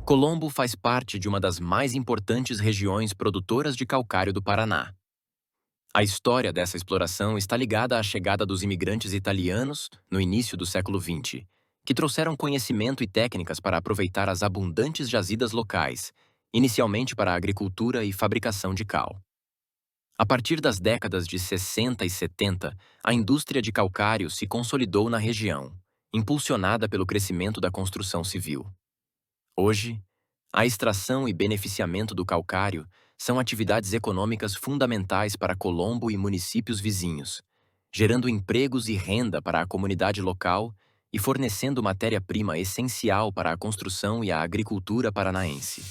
Colombo faz parte de uma das mais importantes regiões produtoras de calcário do Paraná. A história dessa exploração está ligada à chegada dos imigrantes italianos no início do século XX, que trouxeram conhecimento e técnicas para aproveitar as abundantes jazidas locais, inicialmente para a agricultura e fabricação de cal. A partir das décadas de 60 e 70, a indústria de calcário se consolidou na região, impulsionada pelo crescimento da construção civil. Hoje, a extração e beneficiamento do calcário são atividades econômicas fundamentais para Colombo e municípios vizinhos, gerando empregos e renda para a comunidade local e fornecendo matéria-prima essencial para a construção e a agricultura paranaense.